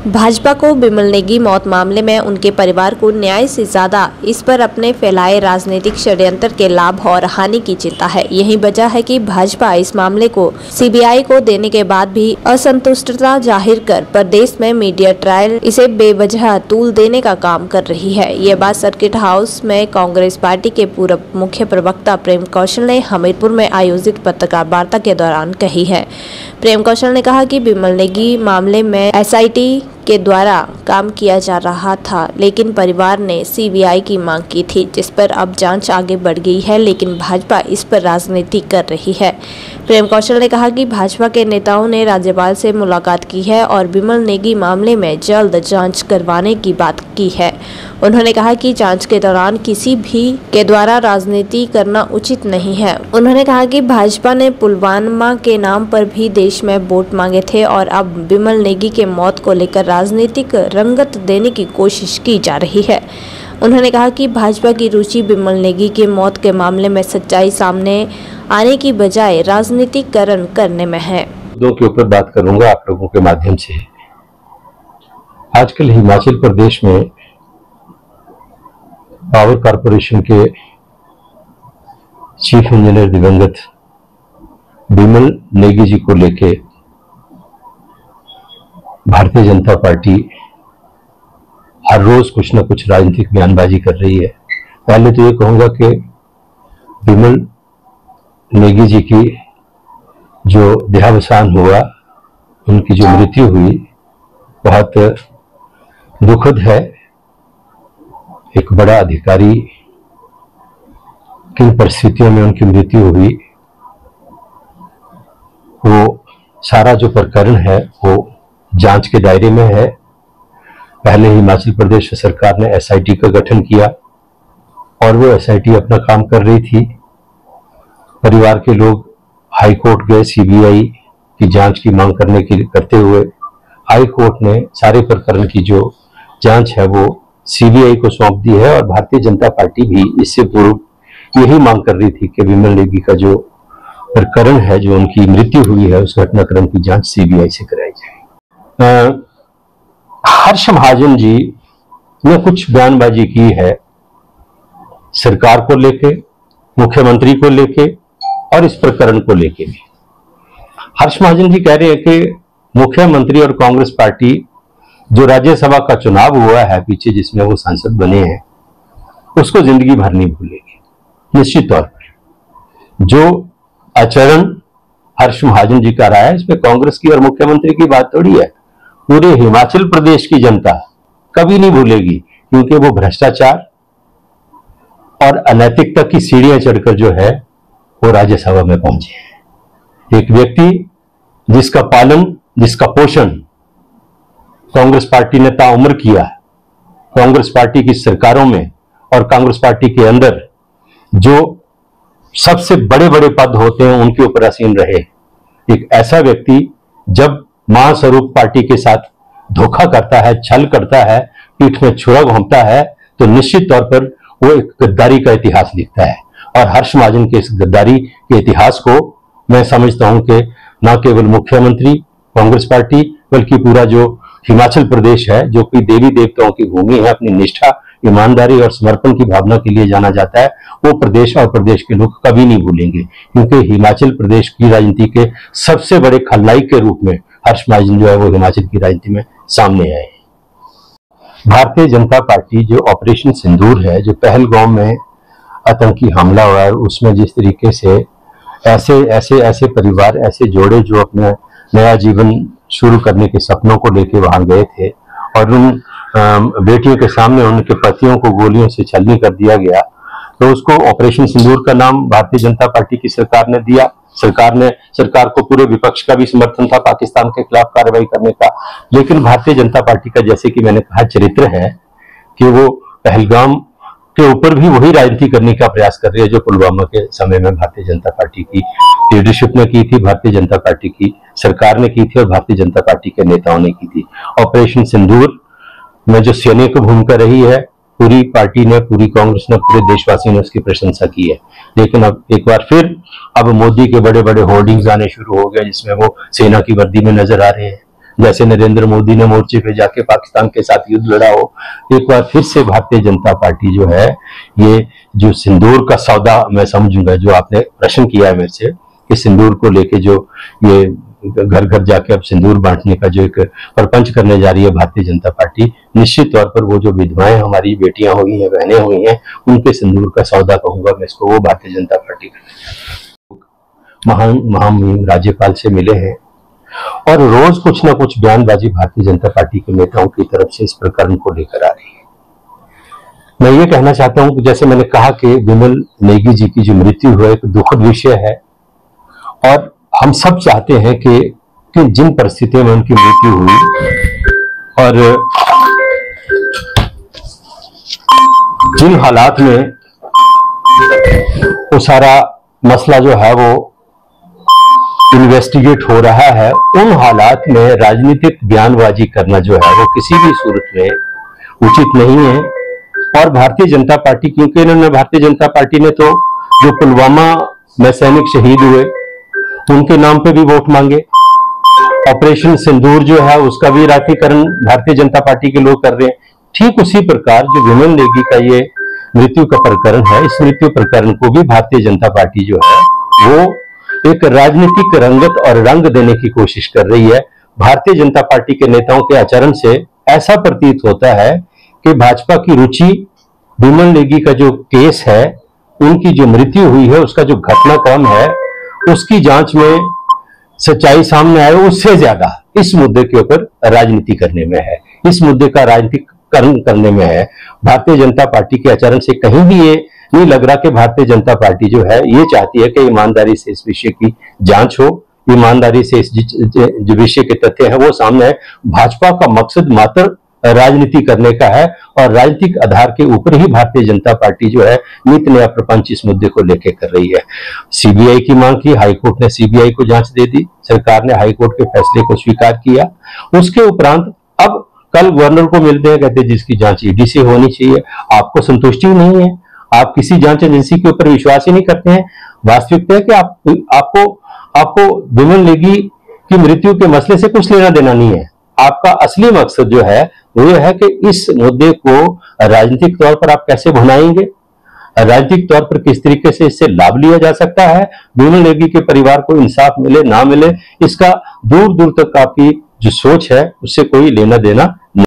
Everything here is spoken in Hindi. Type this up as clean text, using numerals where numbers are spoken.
भाजपा को बिमल नेगी मौत मामले में उनके परिवार को न्याय से ज्यादा इस पर अपने फैलाए राजनीतिक षड्यंत्र के लाभ और हानि की चिंता है। यही वजह है कि भाजपा इस मामले को सीबीआई को देने के बाद भी असंतुष्टता जाहिर कर प्रदेश में मीडिया ट्रायल इसे बेवजह तूल देने का काम कर रही है। ये बात सर्किट हाउस में कांग्रेस पार्टी के पूर्व मुख्य प्रवक्ता प्रेम कौशल ने हमीरपुर में आयोजित पत्रकार वार्ता के दौरान कही है। प्रेम कौशल ने कहा कि बिमल नेगी मामले में एसआईटी के द्वारा काम किया जा रहा था, लेकिन परिवार ने सीबीआई की मांग की थी, जिस पर अब जांच आगे बढ़ गई है, लेकिन भाजपा इस पर राजनीति कर रही है। प्रेम कौशल ने कहा कि भाजपा के नेताओं ने राज्यपाल से मुलाकात की है और बिमल नेगी मामले में जल्द जांच करवाने की बात की है। उन्होंने कहा कि जांच के दौरान किसी भी के द्वारा राजनीति करना उचित नहीं है। उन्होंने कहा कि भाजपा ने पुलवामा के नाम पर भी देश में वोट मांगे थे और अब बिमल नेगी के मौत को लेकर राजनीतिक रंगत देने की कोशिश की जा रही है। उन्होंने कहा कि भाजपा की रुचि बिमल नेगी के मौत के मामले में सच्चाई सामने आने की बजाय राजनीतिकरण करने में है। मुद्दों के ऊपर बात करूंगा आप लोगों के माध्यम से। आजकल हिमाचल प्रदेश में पावर कॉरपोरेशन के चीफ इंजीनियर दिवंगत बिमल नेगी जी को लेके भारतीय जनता पार्टी हर रोज कुछ न कुछ राजनीतिक बयानबाजी कर रही है। पहले तो ये कहूंगा कि बिमल नेगी जी की जो देहावसान हुआ, उनकी जो मृत्यु हुई, बहुत दुखद है। एक बड़ा अधिकारी, किन परिस्थितियों में उनकी मृत्यु हुई, वो सारा जो प्रकरण है वो जांच के दायरे में है। पहले हिमाचल प्रदेश सरकार ने एसआईटी का गठन किया और वो एसआईटी अपना काम कर रही थी। परिवार के लोग हाई कोर्ट गए सीबीआई की जांच की मांग करते हुए। हाई कोर्ट ने सारे प्रकरण की जो जांच है वो सीबीआई को सौंप दी है और भारतीय जनता पार्टी भी इससे पूर्व यही मांग कर रही थी कि बिमल नेगी का जो प्रकरण है, जो उनकी मृत्यु हुई है, उस घटनाक्रम की जांच सीबीआई से कराई जाए। हर्ष महाजन जी ने कुछ बयानबाजी की है सरकार को लेके, मुख्यमंत्री को लेके और इस प्रकरण को लेके भी। हर्ष महाजन जी कह रहे हैं कि मुख्यमंत्री और कांग्रेस पार्टी जो राज्यसभा का चुनाव हुआ है पीछे, जिसमें वो सांसद बने हैं, उसको जिंदगी भर नहीं भूलेगी। निश्चित तौर पर जो आचरण हर्ष महाजन जी का रहा है, इसमें कांग्रेस की और मुख्यमंत्री की बात थोड़ी है, पूरे हिमाचल प्रदेश की जनता कभी नहीं भूलेगी, क्योंकि वो भ्रष्टाचार और अनैतिकता की सीढ़ियां चढ़कर जो है वो राज्यसभा में पहुंचे हैं। एक व्यक्ति जिसका पालन, जिसका पोषण कांग्रेस पार्टी ने ताउम्र किया, कांग्रेस पार्टी की सरकारों में और कांग्रेस पार्टी के अंदर जो सबसे बड़े बड़े पद होते हैं उनके ऊपर आसीन रहे, एक ऐसा व्यक्ति जब महास्वरूप पार्टी के साथ धोखा करता है, छल करता है, पीठ में छुरा घोंपता है, तो निश्चित तौर पर वो एक गद्दारी का इतिहास लिखता है। और हर्ष महाजन के इस गद्दारी के इतिहास को मैं समझता हूं कि न केवल मुख्यमंत्री, कांग्रेस पार्टी, बल्कि पूरा जो हिमाचल प्रदेश है, जो कि देवी देवताओं की भूमि है, अपनी निष्ठा, ईमानदारी और समर्पण की भावना के लिए जाना जाता है, वो प्रदेश और प्रदेश के लोग कभी नहीं भूलेंगे, क्योंकि हिमाचल प्रदेश की राजनीति के सबसे बड़े खलनायक के रूप में हर्ष महाजन जो है वो हिमाचल की राजनीति में सामने आए। भारतीय जनता पार्टी जो ऑपरेशन सिंदूर है, जो पहलगाम में आतंकी हमला हुआ है, उसमें जिस तरीके से ऐसे परिवार, ऐसे जोड़े जो अपना नया जीवन शुरू करने के सपनों को लेकर वहां गए थे और उन बेटियों के सामने उनके पतियों को गोलियों से छलनी कर दिया गया, तो उसको ऑपरेशन सिंदूर का नाम भारतीय जनता पार्टी की सरकार ने दिया। सरकार को पूरे विपक्ष का भी समर्थन था पाकिस्तान के खिलाफ कार्रवाई करने का, लेकिन भारतीय जनता पार्टी का, जैसे कि मैंने कहा, चरित्र है कि वो पहलगाम के ऊपर भी वही राजनीति करने का प्रयास कर रही है जो पुलवामा के समय में भारतीय जनता पार्टी की लीडरशिप ने की थी, भारतीय जनता पार्टी की सरकार ने की थी और भारतीय जनता पार्टी के नेताओं ने की थी। ऑपरेशन सिंदूर में जो सैनिक भूमिका रही है, पूरी पार्टी ने, पूरी कांग्रेस ने, पूरे देशवासियों ने उसकी प्रशंसा की है। लेकिन अब एक बार फिर अब मोदी के बड़े बड़े होर्डिंग्स आने शुरू हो गए, जिसमें वो सेना की वर्दी में नजर आ रहे हैं। जैसे नरेंद्र मोदी ने मोर्चे पे जाके पाकिस्तान के साथ युद्ध लड़ा हो, एक बार फिर से भारतीय जनता पार्टी जो है, ये जो सिंदूर का सौदा मैं समझूंगा, जो आपने प्रश्न किया है मेरे से कि सिंदूर को लेके जो ये घर घर जाके अब सिंदूर बांटने का जो एक प्रपंच करने जा रही है भारतीय जनता पार्टी, निश्चित तौर पर वो जो विधवाएं हमारी बेटियां हुई हैं, बहनें हुई हैं, उनके सिंदूर का सौदा कहूंगा मैं इसको, वो भारतीय जनता पार्टी महामहिम राज्यपाल से मिले हैं और रोज कुछ ना कुछ बयानबाजी भारतीय जनता पार्टी के नेताओं की तरफ से इस प्रकरण को लेकर आ रही है। मैं ये कहना चाहता हूं कि जैसे मैंने कहा कि विमल नेगी जी की जो मृत्यु हुई एक दुखद विषय है और हम सब चाहते हैं कि जिन परिस्थितियों में उनकी मृत्यु हुई और जिन हालात में वो सारा मसला जो है वो इन्वेस्टिगेट हो रहा है, उन हालात में राजनीतिक बयानबाजी करना जो है वो किसी भी सूरत में उचित नहीं है। और भारतीय जनता पार्टी, क्योंकि इन्होंने भारतीय जनता पार्टी ने तो जो पुलवामा में सैनिक शहीद हुए उनके नाम पे भी वोट मांगे, ऑपरेशन सिंदूर जो है उसका भी राखीकरण भारतीय जनता पार्टी के लोग कर रहे हैं। ठीक उसी प्रकार जो विमल नेगी का ये मृत्यु का प्रकरण है, इस मृत्यु प्रकरण को भी भारतीय जनता पार्टी जो है वो एक राजनीतिक रंगत और रंग देने की कोशिश कर रही है। भारतीय जनता पार्टी के नेताओं के आचरण से ऐसा प्रतीत होता है कि भाजपा की रुचि विमल नेगी का जो केस है, उनकी जो मृत्यु हुई है, उसका जो घटनाक्रम है, उसकी जांच में सच्चाई सामने आए, उससे ज्यादा इस मुद्दे के ऊपर राजनीति करने में है, इस मुद्दे का राजनीतिकरण करने में है। भारतीय जनता पार्टी के आचरण से कहीं भी ये नहीं लग रहा कि भारतीय जनता पार्टी जो है ये चाहती है कि ईमानदारी से इस विषय की जांच हो, ईमानदारी से इस जो विषय के तथ्य है वो सामने है। भाजपा का मकसद मात्र राजनीति करने का है और राजनीतिक आधार के ऊपर ही भारतीय जनता पार्टी जो है नित नया प्रपंच इस मुद्दे को लेकर कर रही है। सीबीआई की मांग की, हाईकोर्ट ने सीबीआई को जांच दे दी, सरकार ने हाईकोर्ट के फैसले को स्वीकार किया। उसके उपरांत अब कल गवर्नर को मिलते हैं, कहते हैं जिसकी जांच ईडी से होनी चाहिए। आपको संतुष्टि नहीं है, आप किसी जांच एजेंसी के ऊपर विश्वास ही नहीं करते हैं। वास्तविकता है कि आपको विमल नेगी की मृत्यु के मसले से कुछ लेना देना नहीं है। आपका असली मकसद जो है वो ये है कि इस मुद्दे को राजनीतिक तौर पर आप कैसे भुनाएंगे, राजनीतिक तौर पर किस तरीके से इससे लाभ लिया जा सकता है, विमल नेगी के परिवार को इंसाफ मिले ना मिले, इसका दूर दूर तक आपकी जो सोच है उससे कोई लेना देना नहीं।